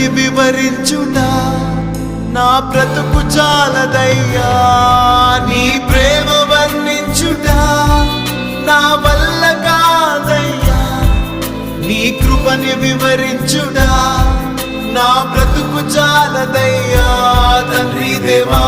కృపని వివరించుట నా బ్రతుకు చాలదయ్యా. నీ ప్రేమ వర్ణించుట నా వల్ల కాదయ్యా. నీ కృపని వివరించుట నా బ్రతుకు చాలదయ్యా. తండ్రి దేవా